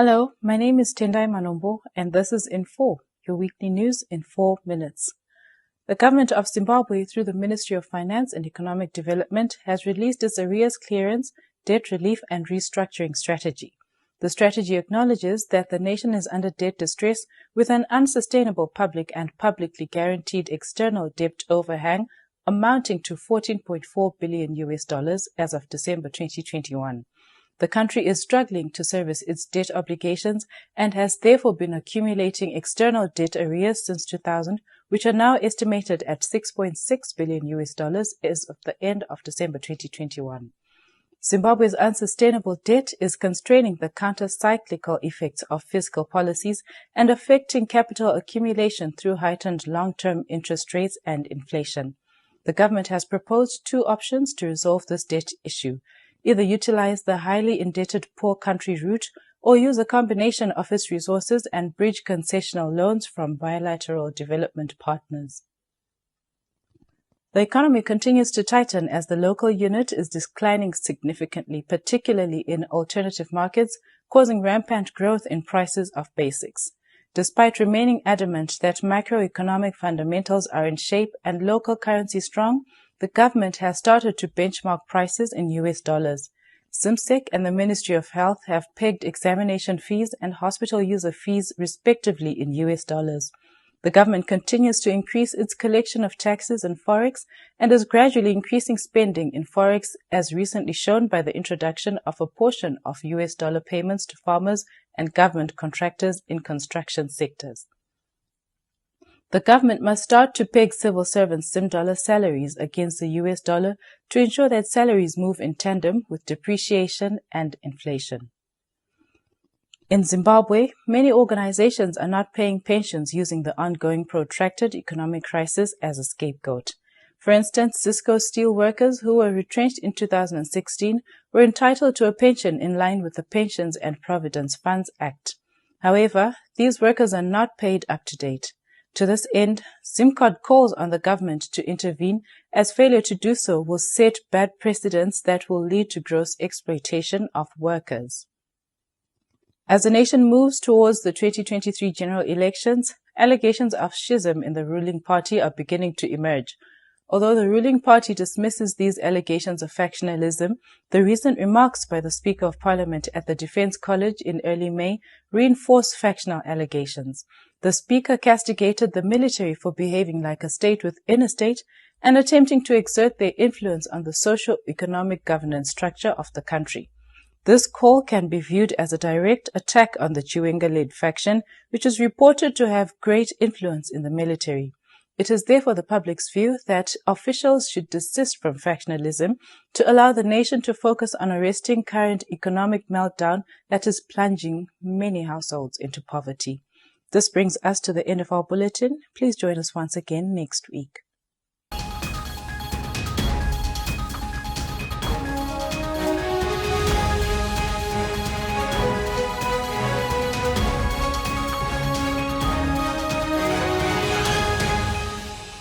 Hello, my name is Tendai Manombo, and this is IN4, your weekly news in 4 minutes. The government of Zimbabwe, through the Ministry of Finance and Economic Development, has released its arrears clearance, debt relief, and restructuring strategy. The strategy acknowledges that the nation is under debt distress with an unsustainable public and publicly guaranteed external debt overhang amounting to $14.4 billion as of December 2021. The country is struggling to service its debt obligations and has therefore been accumulating external debt arrears since 2000, which are now estimated at $6.6 billion as of the end of December 2021. Zimbabwe's unsustainable debt is constraining the counter-cyclical effects of fiscal policies and affecting capital accumulation through heightened long-term interest rates and inflation. The government has proposed two options to resolve this debt issue: either utilize the highly indebted poor country route or use a combination of its resources and bridge concessional loans from bilateral development partners. The economy continues to tighten as the local unit is declining significantly, particularly in alternative markets, causing rampant growth in prices of basics. Despite remaining adamant that macroeconomic fundamentals are in shape and local currency strong, the government has started to benchmark prices in US dollars. ZIMSEC and the Ministry of Health have pegged examination fees and hospital user fees respectively in US dollars. The government continues to increase its collection of taxes and forex and is gradually increasing spending in forex, as recently shown by the introduction of a portion of US dollar payments to farmers and government contractors in construction sectors. The government must start to peg civil servants' $SIM salaries against the US dollar to ensure that salaries move in tandem with depreciation and inflation. In Zimbabwe, many organizations are not paying pensions using the ongoing protracted economic crisis as a scapegoat. For instance, Cisco steel workers who were retrenched in 2016 were entitled to a pension in line with the Pensions and Providence Funds Act. However, these workers are not paid up to date. To this end, ZimCard calls on the government to intervene, as failure to do so will set bad precedents that will lead to gross exploitation of workers. As the nation moves towards the 2023 general elections, allegations of schism in the ruling party are beginning to emerge. Although the ruling party dismisses these allegations of factionalism, the recent remarks by the Speaker of Parliament at the Defence College in early May reinforce factional allegations. The Speaker castigated the military for behaving like a state within a state and attempting to exert their influence on the socio-economic governance structure of the country. This call can be viewed as a direct attack on the Chiwenga-led faction, which is reported to have great influence in the military. It is therefore the public's view that officials should desist from factionalism to allow the nation to focus on arresting current economic meltdown that is plunging many households into poverty. This brings us to the end of our bulletin. Please join us once again next week.